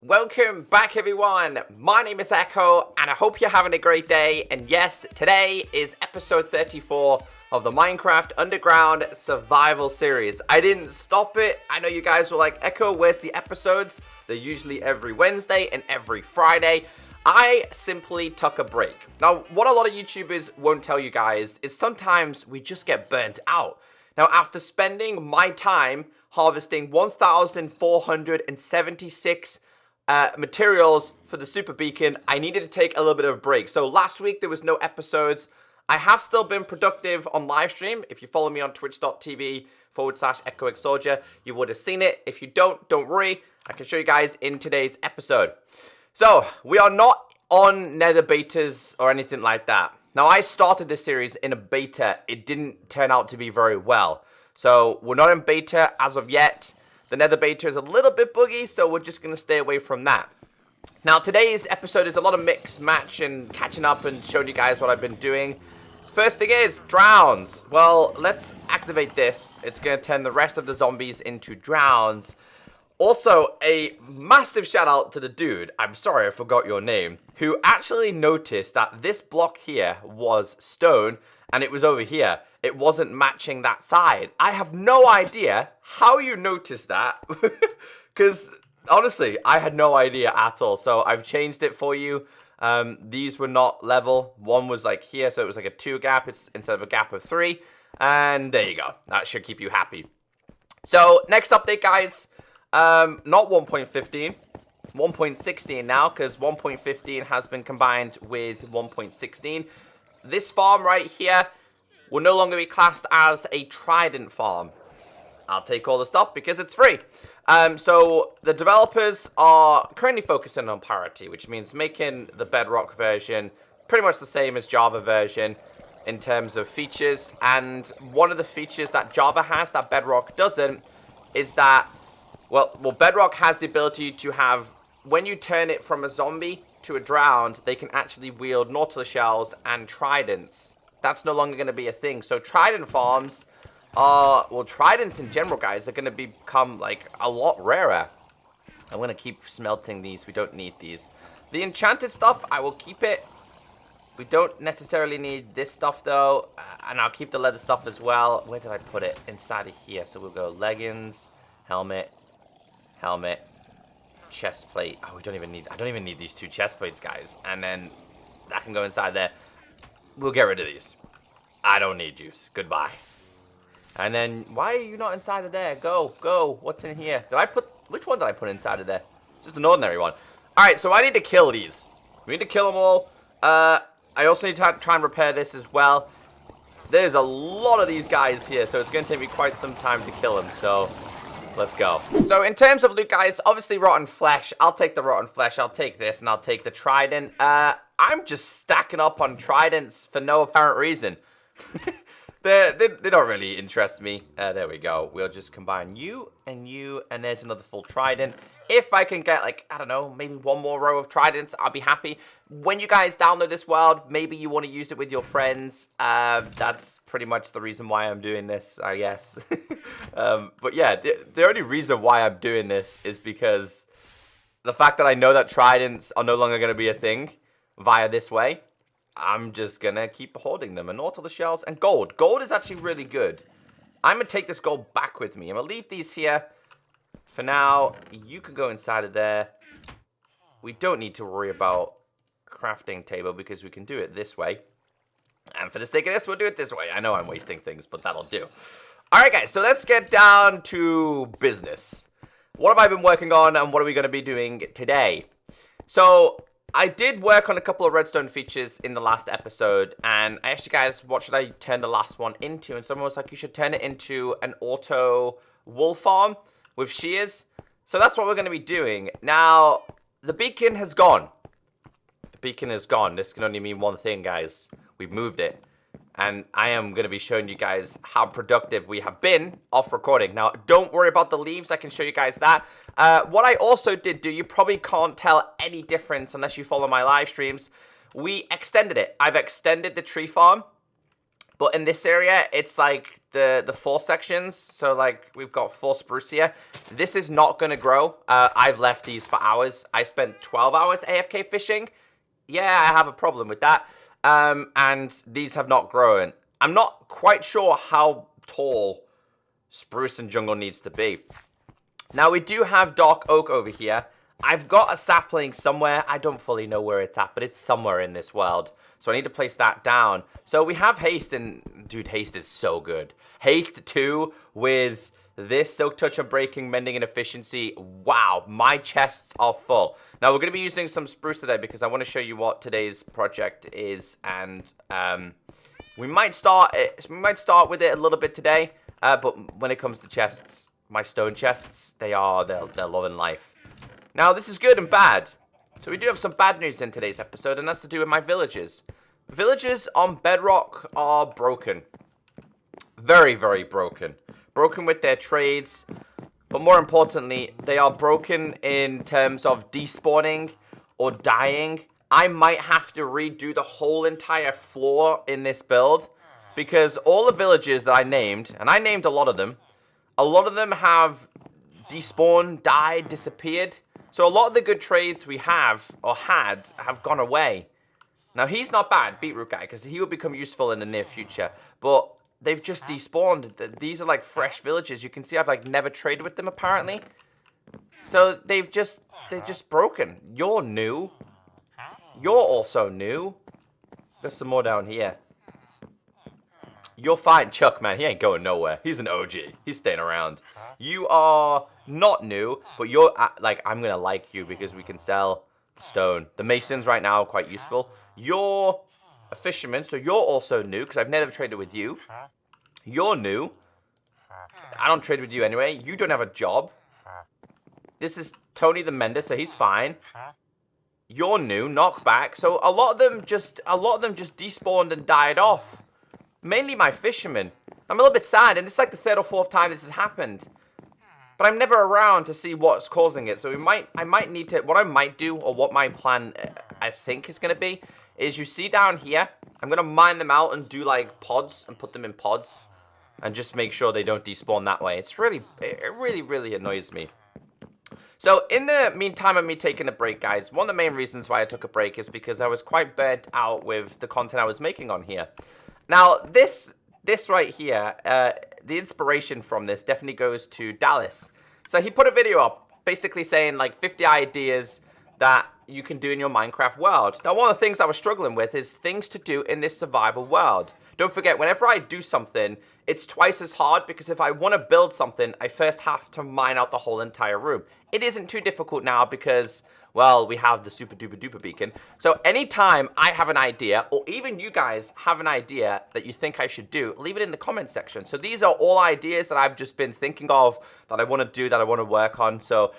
Welcome back, everyone. My name is Echo, and I hope you're having a great day. And yes, today is episode 34 of the Minecraft Underground Survival Series. I didn't stop it. I know you guys were like, Echo, where's the episodes? They're usually every Wednesday and every Friday. I simply took a break. Now, what a lot of YouTubers won't tell you guys is sometimes we just get burnt out. Now, after spending my time harvesting 1,476 materials for the super beacon, I needed to take a little bit of a break. So last week there was no episodes. I have still been productive on live stream. If you follow me on twitch.tv/ECKOSOLDIER, you would have seen it. If you don't worry. I can show you guys in today's episode. So we are not on nether betas or anything like that. Now, I started this series in a beta. It didn't turn out to be very well. So we're not in beta as of yet. The nether beta is a little bit buggy, so we're just going to stay away from that. Now, today's episode is a lot of mix, match, and catching up and showing you guys what I've been doing. First thing is, drowns. Well, let's activate this. It's going to turn the rest of the zombies into drowns. Also, a massive shout out to the dude, I'm sorry I forgot your name, who actually noticed that this block here was stone, and it was over here. It wasn't matching that side. I have no idea how you noticed that. Because, honestly, I had no idea at all. So, I've changed it for you. These were not level. One was like here, so it was like a 2 gap instead of a gap of 3. And there you go. That should keep you happy. So, next update, guys. Not 1.15. 1.16 now, because 1.15 has been combined with 1.16. This farm right here will no longer be classed as a trident farm. I'll take all the stuff because it's free. So the developers are currently focusing on parity, which means making the Bedrock version pretty much the same as Java version in terms of features. And one of the features that Java has that Bedrock doesn't is that, well, Bedrock has the ability to have, when you turn it from a zombie to a drowned, they can actually wield Nautilus shells and tridents. That's no longer going to be a thing. So trident farms are, well, tridents in general, guys, are going to become like a lot rarer. I'm going to keep smelting these. We don't need these. The enchanted stuff, I will keep it. We don't necessarily need this stuff though. And I'll keep the leather stuff as well. Where did I put it? Inside of here. So we'll go leggings, helmet, chest plate. Oh, I don't even need these 2 chest plates, guys. And then that can go inside there. We'll get rid of these. I don't need juice. Goodbye. And then, why are you not inside of there? Go. What's in here? Which one did I put inside of there? Just an ordinary one. Alright, so I need to kill these. We need to kill them all. I also need to try and repair this as well. There's a lot of these guys here, so it's going to take me quite some time to kill them. So, let's go. So, in terms of loot, guys, obviously rotten flesh. I'll take the rotten flesh. I'll take this, and I'll take the trident. I'm just stacking up on tridents for no apparent reason. They don't really interest me. There we go. We'll just combine you, and there's another full trident. If I can get, like, I don't know, maybe one more row of tridents, I'll be happy. When you guys download this world, maybe you want to use it with your friends. That's pretty much the reason why I'm doing this, I guess. But yeah, the only reason why I'm doing this is because the fact that I know that tridents are no longer going to be a thing via this way, I'm just going to keep hoarding them. And Nautilus shells and gold. Gold is actually really good. I'm going to take this gold back with me. I'm going to leave these here. For now, you can go inside of there. We don't need to worry about crafting table because we can do it this way. And for the sake of this, we'll do it this way. I know I'm wasting things, but that'll do. Alright, guys, so let's get down to business. What have I been working on and what are we going to be doing today? So, I did work on a couple of redstone features in the last episode, and I asked you guys, what should I turn the last one into? And someone was like, you should turn it into an auto wool farm with shears. So that's what we're going to be doing. Now, the beacon has gone. The beacon is gone. This can only mean one thing, guys. We've moved it. And I am going to be showing you guys how productive we have been off recording. Now, don't worry about the leaves. I can show you guys that. What I also did do, you probably can't tell any difference unless you follow my live streams. We extended it. I've extended the tree farm. But in this area, it's like the 4 sections. So like we've got 4 spruce here. This is not going to grow. I've left these for hours. I spent 12 hours AFK fishing. Yeah, I have a problem with that. And these have not grown. I'm not quite sure how tall spruce and jungle needs to be. Now we do have dark oak over here. I've got a sapling somewhere. I don't fully know where it's at, but it's somewhere in this world. So I need to place that down. So we have haste, and dude, haste is so good. Haste 2 with this silk touch, unbreaking, mending, and efficiency. Wow, my chests are full. Now we're going to be using some spruce today because I want to show you what today's project is, and we might start with it a little bit today. But when it comes to chests, my stone chests, they're loving life. Now this is good and bad. So we do have some bad news in today's episode, and that's to do with my villagers. Villagers on Bedrock are broken. Very, very broken. Broken with their trades, but more importantly, they are broken in terms of despawning or dying. I might have to redo the whole entire floor in this build, because all the villagers that I named, and I named a lot of them have despawned, died, disappeared. So a lot of the good trades we have, or had, have gone away. Now, he's not bad, Beetroot Guy, because he will become useful in the near future. But they've just despawned. These are like fresh villages. You can see I've like never traded with them, apparently. So they're just broken. You're new. You're also new. There's some more down here. You're fine, Chuck, man. He ain't going nowhere. He's an OG. He's staying around. You are not new, but you're, like, I'm going to like you because we can sell stone. The masons right now are quite useful. You're a fisherman, so you're also new because I've never traded with you. You're new. I don't trade with you anyway. You don't have a job. This is Tony the Mender, so he's fine. You're new, knockback. So a lot of them just despawned and died off. Mainly my fishermen. I'm a little bit sad, and this is like the 3rd or 4th time this has happened. But I'm never around to see what's causing it. So I might need to, what I might do, or what my plan I think is going to be, is you see down here, I'm going to mine them out and do like pods and put them in pods. And just make sure they don't despawn that way. It really annoys me. So in the meantime of me taking a break, guys, one of the main reasons why I took a break is because I was quite burnt out with the content I was making on here. Now, this right here, the inspiration from this definitely goes to Dallas. So he put a video up basically saying like 50 ideas that you can do in your Minecraft world. Now, one of the things I was struggling with is things to do in this survival world. Don't forget, whenever I do something, it's twice as hard because if I want to build something, I first have to mine out the whole entire room. It isn't too difficult now because, well, we have the super duper duper beacon. So anytime I have an idea, or even you guys have an idea that you think I should do, leave it in the comment section. So these are all ideas that I've just been thinking of that I want to do, that I want to work on. So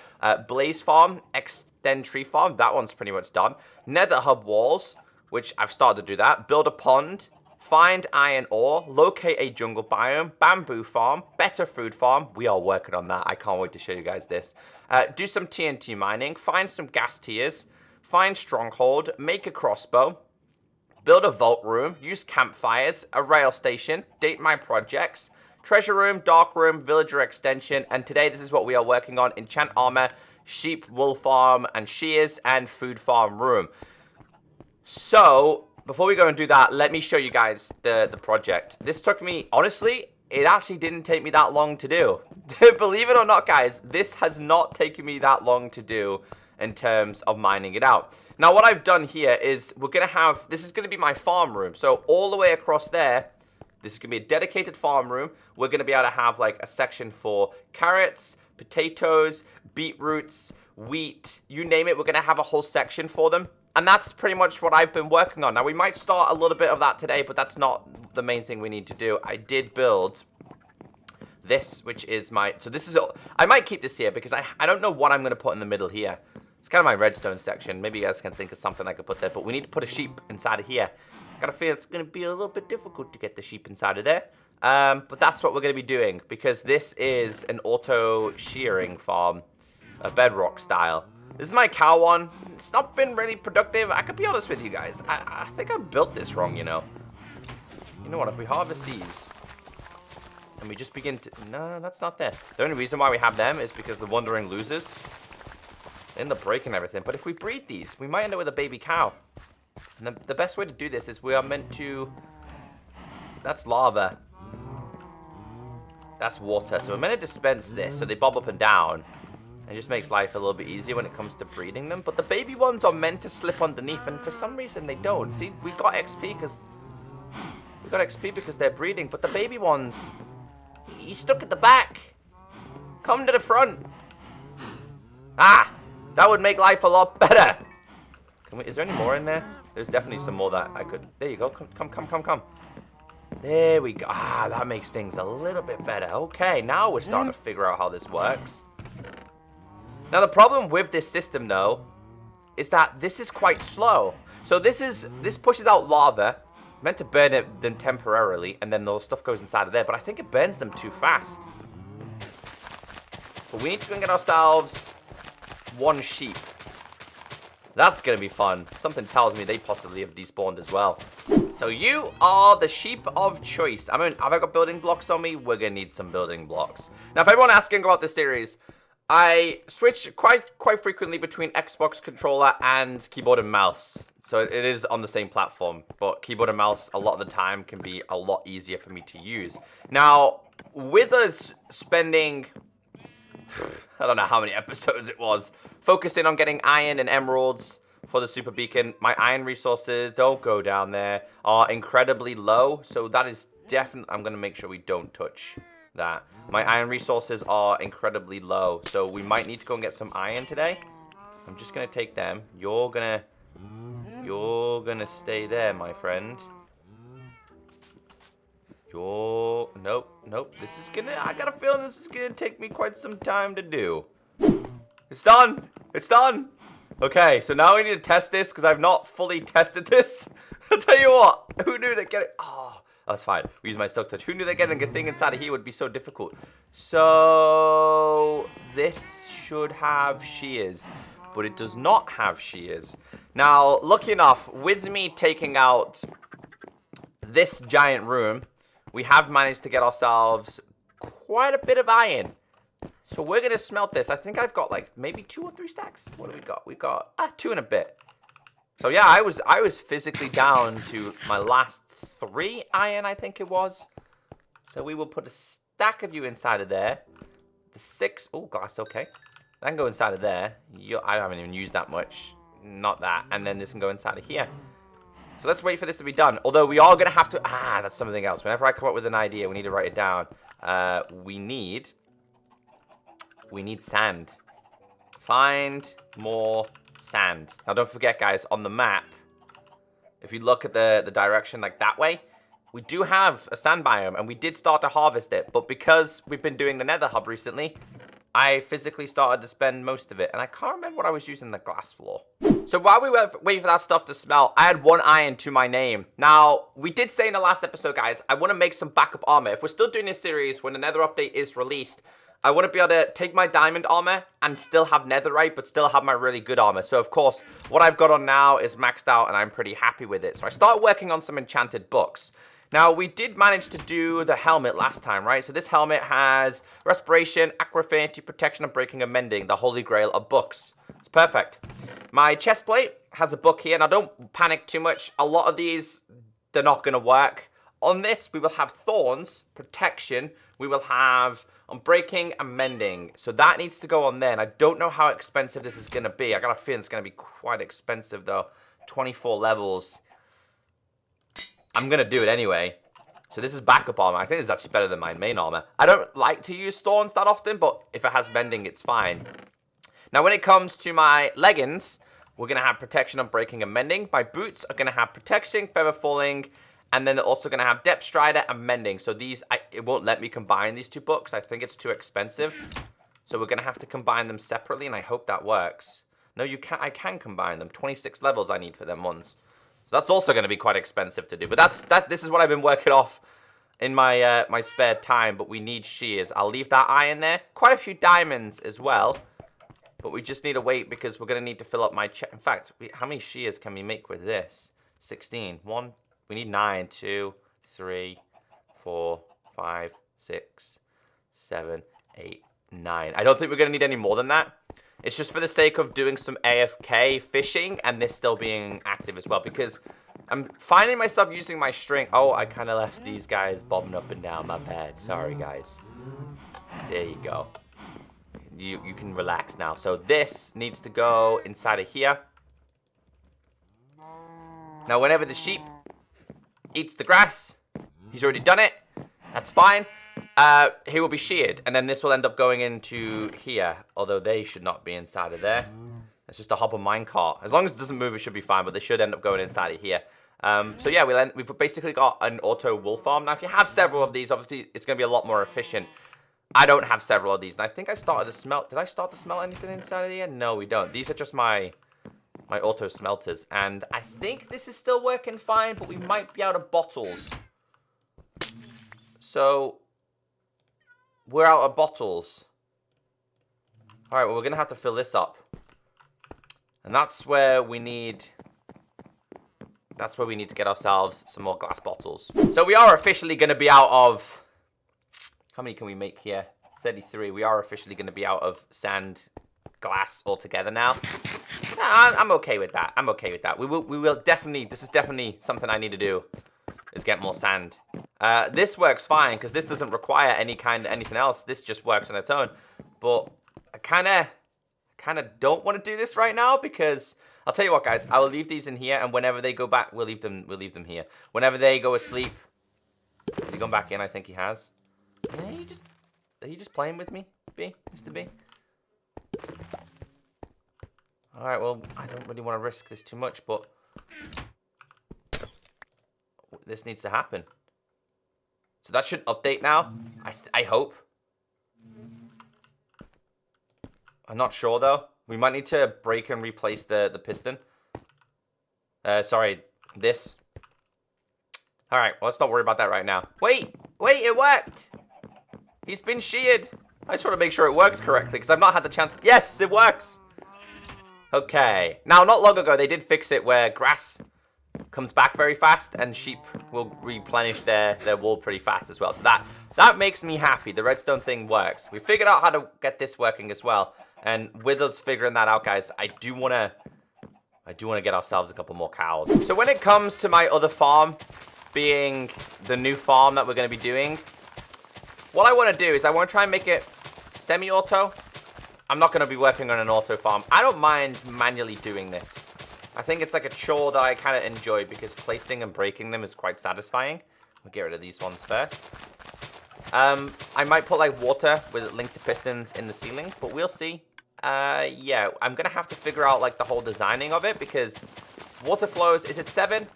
Blaze Farm, Extend Tree Farm, that one's pretty much done. Nether Hub Walls, which I've started to do that. Build a pond. Find iron ore, locate a jungle biome, bamboo farm, better food farm. We are working on that. I can't wait to show you guys this. Do some TNT mining, find some gas tiers, find stronghold, make a crossbow, build a vault room, use campfires, a rail station, date my projects, treasure room, dark room, villager extension, and today this is what we are working on: enchant armor, sheep, wool farm, and shears, and food farm room. So before we go and do that, let me show you guys the project. This took me, honestly, it actually didn't take me that long to do. Believe it or not, guys, this has not taken me that long to do in terms of mining it out. Now, what I've done here is we're going to have, this is going to be my farm room. So all the way across there, this is going to be a dedicated farm room. We're going to be able to have like a section for carrots, potatoes, beetroots, wheat, you name it. We're going to have a whole section for them. And that's pretty much what I've been working on. Now, we might start a little bit of that today, but that's not the main thing we need to do. I did build this, which is my... So this is... I might keep this here because I don't know what I'm going to put in the middle here. It's kind of my redstone section. Maybe you guys can think of something I could put there. But we need to put a sheep inside of here. Got a feel it's going to be a little bit difficult to get the sheep inside of there. But that's what we're going to be doing because this is an auto shearing farm. A bedrock style. This is my cow one. It's not been really productive. I could be honest with you guys. I think I built this wrong, you know. You know what? If we harvest these, and we just begin to... No, that's not there. The only reason why we have them is because the wandering losers end up breaking everything. But if we breed these, we might end up with a baby cow. And the best way to do this is we are meant to... That's lava. That's water. So we're meant to dispense this so they bob up and down. It just makes life a little bit easier when it comes to breeding them. But the baby ones are meant to slip underneath, and for some reason they don't. See, we got XP because they're breeding, but the baby ones, he's stuck at the back. Come to the front. Ah, that would make life a lot better. Is there any more in there? There's definitely some more that I could. There you go. Come. There we go. Ah, that makes things a little bit better. Okay, now we're starting to figure out how this works. Now, the problem with this system, though, is that this is quite slow. So this pushes out lava, meant to burn it then temporarily, and then the stuff goes inside of there. But I think it burns them too fast. But we need to go and get ourselves one sheep. That's going to be fun. Something tells me they possibly have despawned as well. So you are the sheep of choice. I mean, have I got building blocks on me? We're going to need some building blocks. Now, if everyone asking about this series... I switch quite frequently between Xbox controller and keyboard and mouse. So it is on the same platform, but keyboard and mouse a lot of the time can be a lot easier for me to use. Now, with us spending, I don't know how many episodes it was, focusing on getting iron and emeralds for the super beacon, my iron resources, don't go down there, are incredibly low. So that is definitely, I'm going to make sure we don't touch that. My iron resources are incredibly low, so we might need to go and get some iron today. I'm just gonna take them. You're gonna stay there, my friend. Nope. This is gonna, I got a feeling this is gonna take me quite some time to do. It's done. Okay, so now we need to test this because I've not fully tested this. I'll tell you what, who knew that get it? Oh. That's fine. We use my silk touch. Who knew that getting a thing inside of here would be so difficult? So this should have shears, but it does not have shears. Now, lucky enough, with me taking out this giant room, we have managed to get ourselves quite a bit of iron. So we're gonna smelt this. I think I've got like maybe 2 or 3 stacks. What do we got? We got 2 and a bit. So yeah, I was physically down to my last 3 iron, I think it was. So we will put a stack of you inside of there. The 6, oh, glass, okay. That can go inside of there. I haven't even used that much. Not that. And then this can go inside of here. So let's wait for this to be done. Although we are going to have to, that's something else. Whenever I come up with an idea, we need to write it down. We need sand. Find more sand. Now don't forget, guys, on the map, if you look at the direction like that way, we do have a sand biome, and we did start to harvest it, but because we've been doing the nether hub recently, I physically started to spend most of it, and I can't remember what I was using the glass for. So while we were waiting for that stuff to smelt, I had 1 iron to my name. Now, we did say in the last episode, guys, I want to make some backup armor. If we're still doing this series, when the nether update is released, I want to be able to take my diamond armor and still have netherite, but still have my really good armor. So, of course, what I've got on now is maxed out, and I'm pretty happy with it. So I started working on some enchanted books. Now, we did manage to do the helmet last time, right? So this helmet has respiration, aquafinity, protection, and breaking and mending, the holy grail of books. It's perfect. My chest plate has a book here. Now, don't panic too much. A lot of these, they're not going to work. On this, we will have thorns, protection. We will have breaking and mending. So that needs to go on there. And I don't know how expensive this is going to be. I got a feeling it's going to be quite expensive, though. 24 levels. I'm going to do it anyway. So this is backup armor. I think this is actually better than my main armor. I don't like to use thorns that often, but if it has mending, it's fine. Now, when it comes to my leggings, we're going to have protection on breaking and mending. My boots are going to have protection, feather falling, and then they're also going to have depth strider and mending. So these, it won't let me combine these 2 books. I think it's too expensive. So we're going to have to combine them separately, and I hope that works. No, you can't. I can combine them. 26 levels I need for them ones. So that's also going to be quite expensive to do. But this is what I've been working off in my my spare time. But we need shears. I'll leave that iron there. Quite a few diamonds as well. But we just need to wait because we're going to need to fill up my chest. In fact, how many shears can we make with this? 16. 1. We need 9. 2, 3, 4, 5, 6, 7, 8, 9. I don't think we're going to need any more than that. It's just for the sake of doing some AFK fishing and this still being active as well, because I'm finding myself using my string. Oh, I kind of left these guys bobbing up and down. My bad. Sorry, guys. There you go. You can relax now. So this needs to go inside of here. Now, whenever the sheep eats the grass, he's already done it. That's fine. He will be sheared, and then this will end up going into here, although they should not be inside of there. It's just a hopper minecart. As long as it doesn't move, it should be fine, but they should end up going inside of here. So yeah, we've basically got an auto wool farm. Now, if you have several of these, obviously, it's going to be a lot more efficient. I don't have several of these, and I think I started to smelt. Did I start to smelt anything inside of here? No, we don't. These are just my auto smelters, and I think this is still working fine, but we might be out of bottles. So we're out of bottles. All right, well, we're gonna have to fill this up, and that's where we need to get ourselves some more glass bottles. So we are officially gonna be out of. How many can we make here? 33. We are officially gonna be out of sand, glass altogether now. I'm okay with that. I'm okay with that. We will definitely. This is definitely something I need to do. Is get more sand. This works fine because this doesn't require anything else. This just works on its own. But I kind of don't want to do this right now because I'll tell you what, guys. I will leave these in here, and whenever they go back, we'll leave them here. Whenever they go asleep, has he gone back in? I think he has. Are you just playing with me, B, Mr. B? All right. Well, I don't really want to risk this too much, but this needs to happen. So that should update now. I hope. I'm not sure though. We might need to break and replace the piston. Sorry, this. All right, well, let's not worry about that right now. Wait, it worked. He's been sheared. I just want to make sure it works correctly because I've not had the chance. Yes, it works. Okay. Now, not long ago, they did fix it where grass comes back very fast and sheep will replenish their wool pretty fast as well. So that makes me happy. The redstone thing works. We figured out how to get this working as well. And with us figuring that out, guys, I do want to get ourselves a couple more cows. So when it comes to my other farm being the new farm that we're going to be doing, what I want to do is I want to try and make it semi-auto. I'm not going to be working on an auto farm. I don't mind manually doing this. I think it's like a chore that I kind of enjoy because placing and breaking them is quite satisfying. We'll get rid of these ones first. I might put like water with it linked to pistons in the ceiling, but we'll see. Yeah, I'm going to have to figure out like the whole designing of it because water flows. Is it 7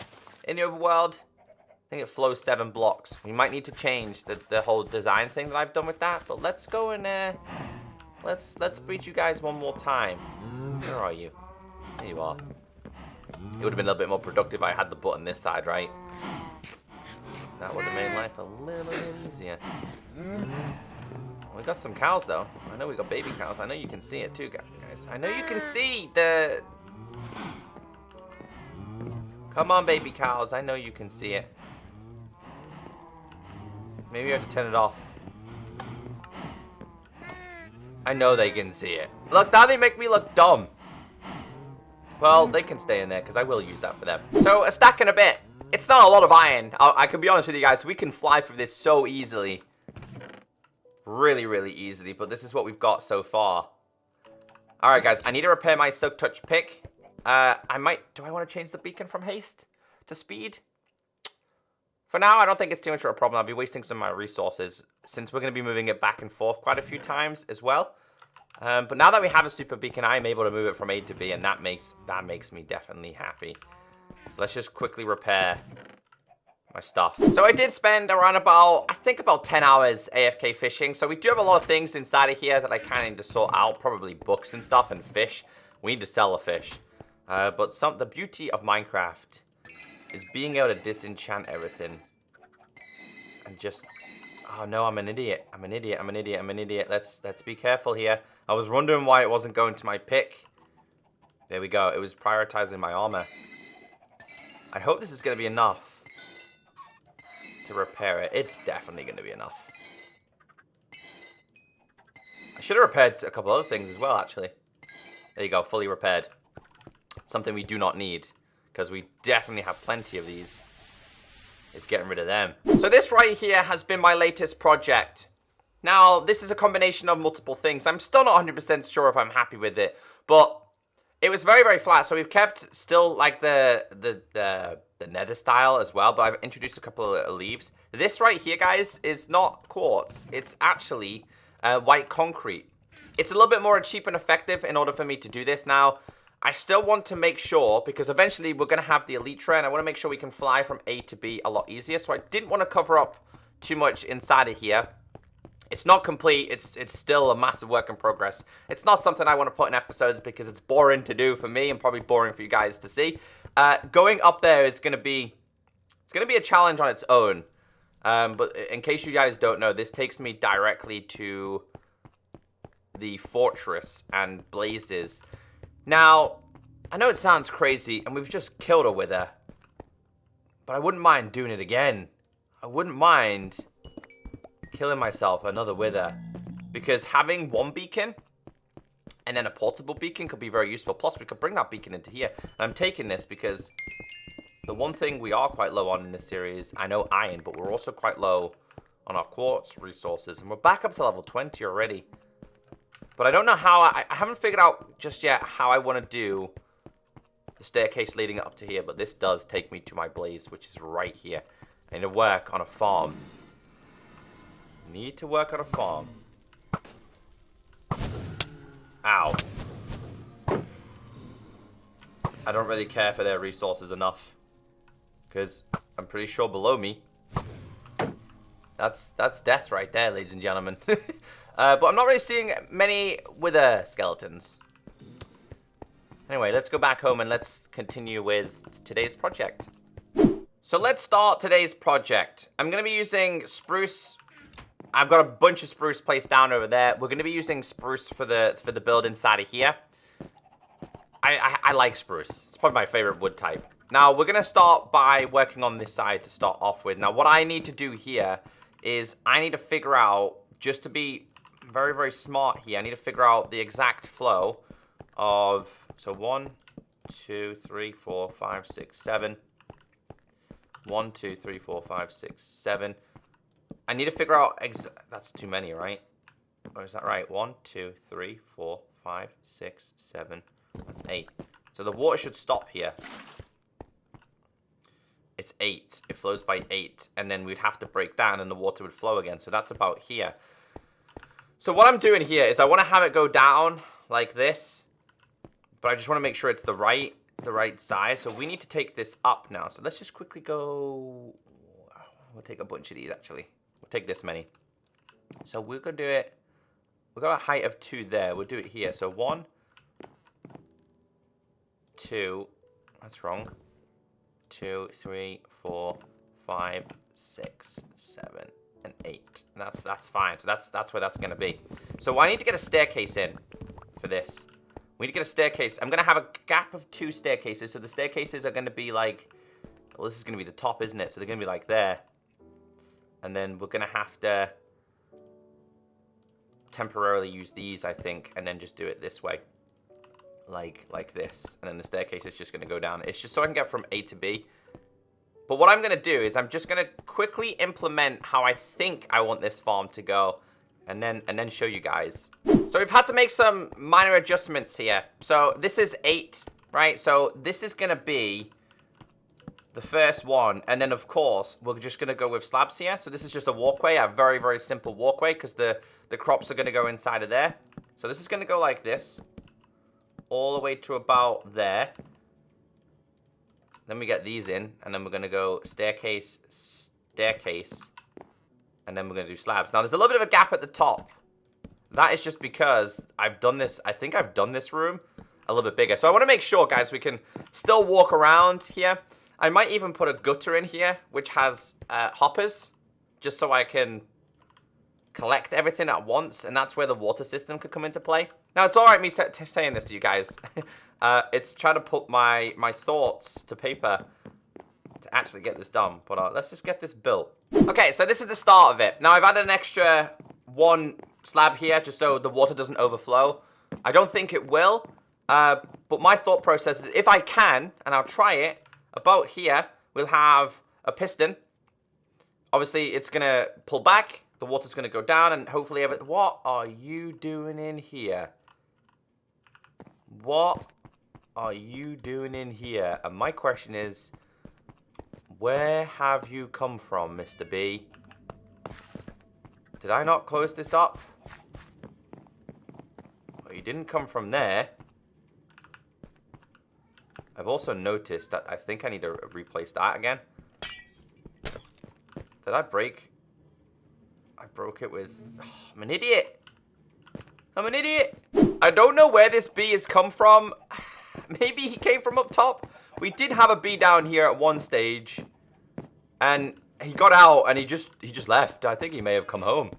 in the overworld? I think it flows 7 blocks. We might need to change the whole design thing that I've done with that, but let's go and let's breed you guys one more time. Where are you? There you are. It would have been a little bit more productive if I had the button this side, right? That would have made life a little bit easier. We got some cows, though. I know we got baby cows. I know you can see it, too, guys. I know you can see the... Come on, baby cows. I know you can see it. Maybe I have to turn it off. I know they can see it. Look, now they make me look dumb. Well, they can stay in there because I will use that for them. So, a stack and a bit. It's not a lot of iron. I can be honest with you guys. We can fly through this so easily. Really, really easily. But this is what we've got so far. Alright, guys. I need to repair my Silk Touch pick. Do I want to change the beacon from haste to speed? For now, I don't think it's too much of a problem. I'll be wasting some of my resources since we're going to be moving it back and forth quite a few times as well. But now that we have a super beacon, I am able to move it from A to B, and that makes me definitely happy. So let's just quickly repair my stuff. So I did spend around I think about 10 hours AFK fishing. So we do have a lot of things inside of here that I kind of need to sort out. Probably books and stuff and fish. We need to sell a fish. But the beauty of Minecraft is being able to disenchant everything. And just... Oh no, I'm an idiot. I'm an idiot. Let's be careful here. I was wondering why it wasn't going to my pick. There we go. It was prioritizing my armor. I hope this is going to be enough. to repair it. It's definitely going to be enough. I should have repaired a couple other things as well, actually. There you go, fully repaired. Something we do not need, because we definitely have plenty of these. Is getting rid of them. So this right here has been my latest project. Now, this is a combination of multiple things. I'm still not 100% sure if I'm happy with it, but it was very, very flat. So we've kept still like the nether style as well, but I've introduced a couple of leaves. This right here, guys, is not quartz. It's actually white concrete. It's a little bit more cheap and effective in order for me to do this. Now, I still want to make sure, because eventually we're going to have the Elytra, and I want to make sure we can fly from A to B a lot easier. So I didn't want to cover up too much inside of here. It's not complete. It's still a massive work in progress. It's not something I want to put in episodes because it's boring to do for me and probably boring for you guys to see. Going up there is going to be, it's going to be a challenge on its own. But in case you guys don't know, this takes me directly to the fortress and blazes. Now, I know it sounds crazy, and we've just killed a wither, but I wouldn't mind doing it again. I wouldn't mind killing myself another wither, because having one beacon and then a portable beacon could be very useful. Plus, we could bring that beacon into here. And I'm taking this because the one thing we are quite low on in this series, I know iron, but we're also quite low on our quartz resources, and we're back up to level 20 already. But I don't know how, I haven't figured out just yet how I want to do the staircase leading up to here. But this does take me to my blaze, which is right here. I need to work on a farm. Need to work on a farm. Ow. I don't really care for their resources enough, because I'm pretty sure below me, that's death right there, ladies and gentlemen. But I'm not really seeing many wither skeletons. Anyway, let's go back home and let's continue with today's project. So let's start today's project. I'm going to be using spruce. I've got a bunch of spruce placed down over there. We're going to be using spruce for the build inside of here. I like spruce. It's probably my favorite wood type. Now, we're going to start by working on this side to start off with. Now, what I need to do here is I need to figure out, just to be very, very smart here, I need to figure out the exact flow of, so 1, 2, 3, 4, 5, 6, 7. 1, 2, 3, 4, 5, 6, 7. I need to figure out, that's too many, right? Or is that right? 1, 2, 3, 4, 5, 6, 7. That's 8. So the water should stop here. It's 8. It flows by 8. And then we'd have to break down and the water would flow again. So that's about here. So what I'm doing here is I want to have it go down like this. But I just want to make sure it's the right size. So we need to take this up now. So let's just quickly go. We'll take a bunch of these, actually. We'll take this many. So we're going to do it. We've got a height of 2 there. We'll do it here. So 1, 2. That's wrong. 2, 3, 4, 5, 6, 7, and 8. And that's fine. So that's where that's going to be. So I need to get a staircase in for this. We need to get a staircase. I'm going to have a gap of 2 staircases. So the staircases are going to be like, well, this is going to be the top, isn't it? So they're going to be like there. And then we're going to have to temporarily use these, I think, and then just do it this way. Like this. And then the staircase is just going to go down. It's just so I can get from A to B. But what I'm going to do is I'm just going to quickly implement how I think I want this farm to go. And then show you guys. So we've had to make some minor adjustments here. So this is 8, right? So this is going to be the first one. And then, of course, we're just going to go with slabs here. So this is just a walkway, a very, very simple walkway, because the crops are going to go inside of there. So this is going to go like this, all the way to about there. Then we get these in, and then we're going to go staircase, staircase, and then we're going to do slabs. Now, there's a little bit of a gap at the top. That is just because I've done this, I think I've done this room a little bit bigger. So I want to make sure, guys, we can still walk around here. I might even put a gutter in here, which has hoppers, just so I can collect everything at once. And that's where the water system could come into play. Now, it's all right me saying this to you guys. It's trying to put my thoughts to paper to actually get this done. But let's just get this built. Okay, so this is the start of it. Now, I've added an extra 1 slab here just so the water doesn't overflow. I don't think it will, but my thought process is if I can, and I'll try it, about here, we'll have a piston. Obviously, it's going to pull back, the water's going to go down, and hopefully... What are you doing in here? What are you doing in here? And my question is, where have you come from, Mr. B? Did I not close this up? Well, you didn't come from there. I've also noticed that I think I need to replace that again. Did I break? I broke it with... Oh, I'm an idiot. I'm an idiot. I don't know where this bee has come from. Maybe he came from up top. We did have a bee down here at one stage. And he got out and he just left. I think he may have come home.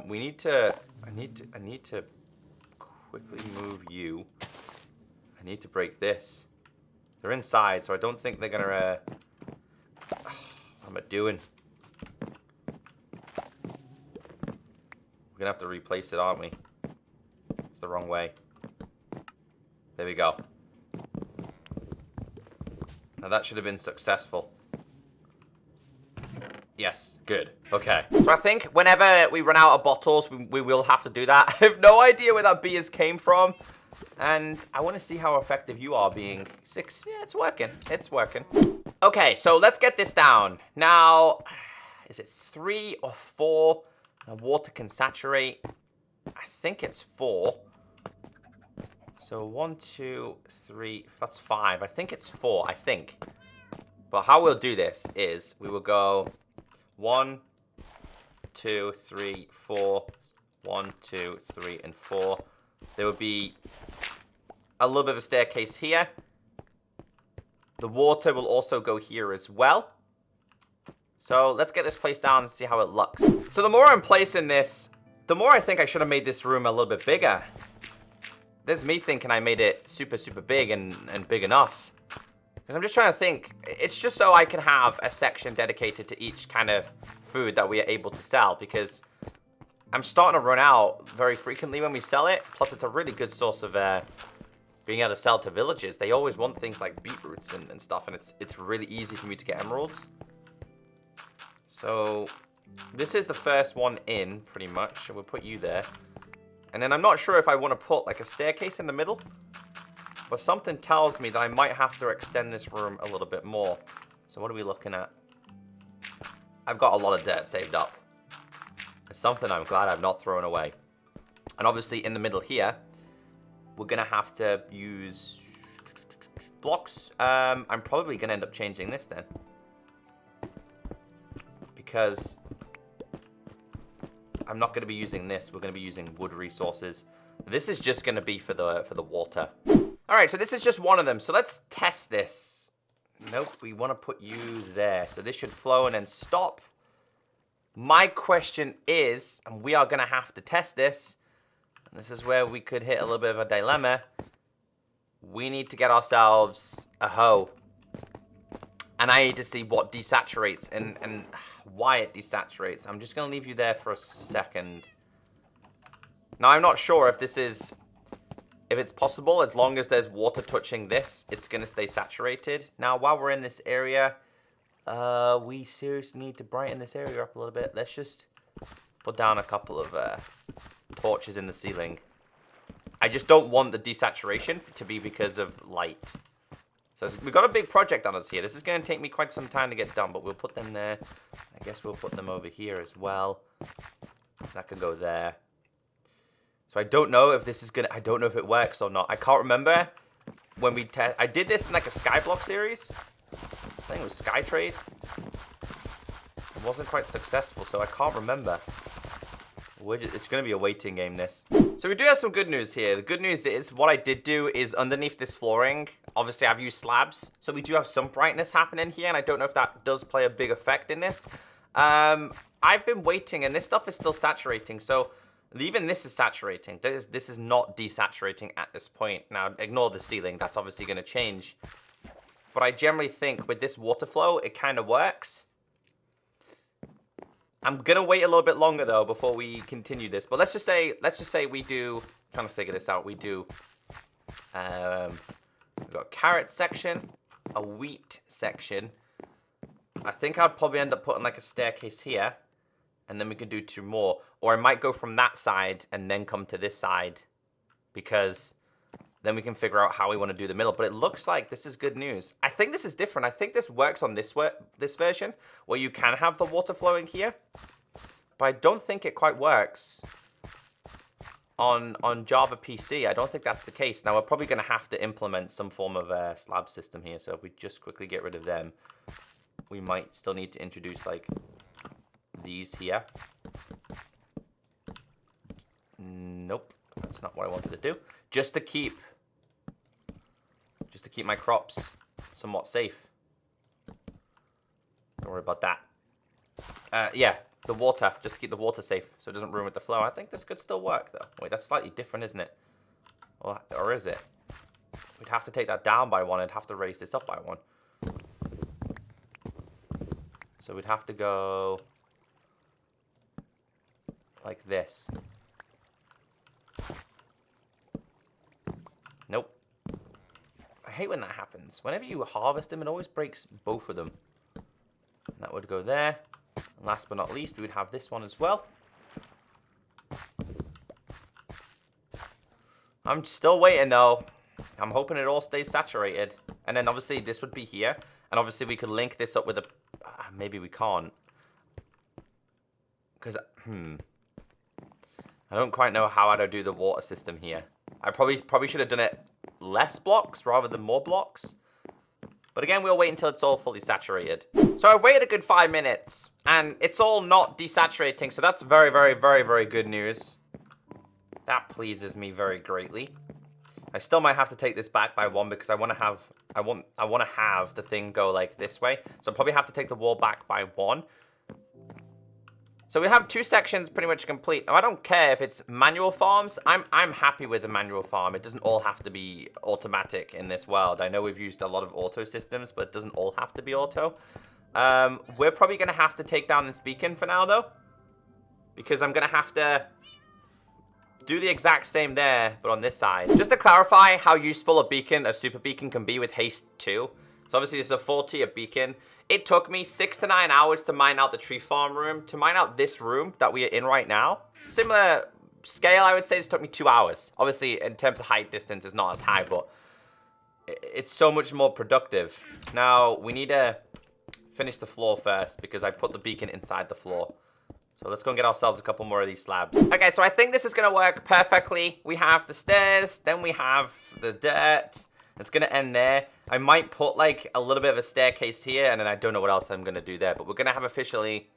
We need to... I need to quickly move you. I need to break this. They're inside, so I don't think they're gonna... What am I doing? We're gonna have to replace it, aren't we? It's the wrong way. There we go. Now that should have been successful. Yes, good. Okay. So I think whenever we run out of bottles, we will have to do that. I have no idea where that bee has came from. And I want to see how effective you are being 6. Yeah, it's working. It's working. Okay, so let's get this down. Now, is it 3 or 4? The water can saturate. I think it's 4. So 1, 2, 3. That's 5. I think it's 4. I think. But how we'll do this is we will go 1, 2, 3, 4. 1, 2, 3, and 4. There would be a little bit of a staircase here. The water will also go here as well. So let's get this place down and see how it looks. So the more I'm placing this, the more I think I should have made this room a little bit bigger. There's me thinking I made it super, super big and big enough. Because I'm just trying to think. It's just so I can have a section dedicated to each kind of food that we are able to sell. Because I'm starting to run out very frequently when we sell it. Plus, it's a really good source of being able to sell to villagers. They always want things like beetroots and stuff, and it's really easy for me to get emeralds. So this is the first one in, pretty much. So we'll put you there. And then I'm not sure if I want to put like a staircase in the middle, but something tells me that I might have to extend this room a little bit more. So what are we looking at? I've got a lot of dirt saved up. It's something I'm glad I've not thrown away. And obviously in the middle here, we're going to have to use blocks. I'm probably going to end up changing this then. Because I'm not going to be using this. We're going to be using wood resources. This is just going to be for the water. All right, so this is just one of them. So let's test this. Nope, we want to put you there. So this should flow and then stop. My question is, and we are going to have to test this, and this is where we could hit a little bit of a dilemma. We need to get ourselves a hoe. And I need to see what desaturates and why it desaturates. I'm just going to leave you there for a second. Now, I'm not sure if this is... If it's possible, as long as there's water touching this, it's going to stay saturated. Now, while we're in this area, we seriously need to brighten this area up a little bit. Let's just put down a couple of torches in the ceiling. I just don't want the desaturation to be because of light. So we've got a big project on us here. This is going to take me quite some time to get done, but we'll put them there. I guess we'll put them over here as well. That can go there. So I don't know if this is gonna. I don't know if it works or not. I can't remember when we test. I did this in like a Skyblock series. I think it was Skytrade. It wasn't quite successful, so I can't remember. It's gonna be a waiting game, this. So we do have some good news here. The good news is what I did do is underneath this flooring. Obviously, I've used slabs, so we do have some brightness happening here, and I don't know if that does play a big effect in this. I've been waiting, and this stuff is still saturating, so. Even this is saturating. This is not desaturating at this point. Now, ignore the ceiling. That's obviously going to change. But I generally think with this water flow, it kind of works. I'm gonna wait a little bit longer though before we continue this. But let's just say we do. Trying to figure this out. We do. We've got a carrot section, a wheat section. I think I'd probably end up putting like a staircase here, and then we can do 2 more. Or I might go from that side and then come to this side, because then we can figure out how we want to do the middle. But it looks like this is good news. I think this is different. I think this works on this version, where you can have the water flowing here. But I don't think it quite works on Java PC. I don't think that's the case. Now, we're probably going to have to implement some form of a slab system here. So if we just quickly get rid of them, we might still need to introduce, like, these here. Nope. That's not what I wanted to do. Just to keep my crops somewhat safe. Don't worry about that. Yeah, the water, just to keep the water safe so it doesn't ruin with the flow. I think this could still work though. Wait, that's slightly different, isn't it? Or is it? We'd have to take that down by 1 and have to raise this up by 1. So we'd have to go like this. Nope. I hate when that happens. Whenever you harvest them, it always breaks both of them. And that would go there. And last but not least, we would have this one as well. I'm still waiting though. I'm hoping it all stays saturated. And then obviously this would be here. And obviously we could link this up with a... maybe we can't. Because, I don't quite know how I'd do the water system here. I probably should have done it less blocks rather than more blocks. But again, we'll wait until it's all fully saturated. So I waited a good 5 minutes, and it's all not desaturating. So that's very, very, very, very good news. That pleases me very greatly. I still might have to take this back by 1 because I want to have the thing go like this way. So I'll probably have to take the wall back by 1. So we have 2 sections pretty much complete. Now, I don't care if it's manual farms. I'm happy with a manual farm. It doesn't all have to be automatic in this world. I know we've used a lot of auto systems, but it doesn't all have to be auto. We're probably going to have to take down this beacon for now, though. Because I'm going to have to do the exact same there, but on this side. Just to clarify how useful a super beacon can be with haste 2. So obviously this is a 4-tier beacon. It took me 6 to 9 hours to mine out the tree farm room, to mine out this room that we are in right now. Similar scale, I would say, this took me 2 hours. Obviously, in terms of height distance, it's not as high, but it's so much more productive. Now, we need to finish the floor first because I put the beacon inside the floor. So let's go and get ourselves a couple more of these slabs. Okay, so I think this is going to work perfectly. We have the stairs, then we have the dirt. It's going to end there. I might put like a little bit of a staircase here, and then I don't know what else I'm going to do there. But we're going to have officially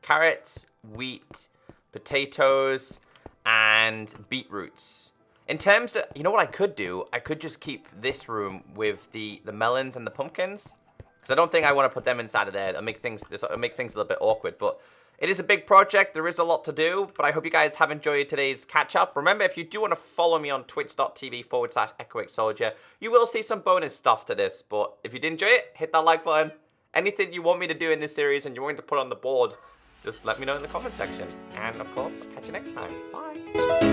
carrots, wheat, potatoes, and beetroots. In terms of, you know what I could do? I could just keep this room with the melons and the pumpkins. Because I don't think I want to put them inside of there. It'll make things a little bit awkward. But it is a big project. There is a lot to do. But I hope you guys have enjoyed today's catch-up. Remember, if you do want to follow me on twitch.tv/ECKOSOLDIER, you will see some bonus stuff to this. But if you did enjoy it, hit that like button. Anything you want me to do in this series and you want me to put on the board, just let me know in the comment section. And, of course, I'll catch you next time. Bye.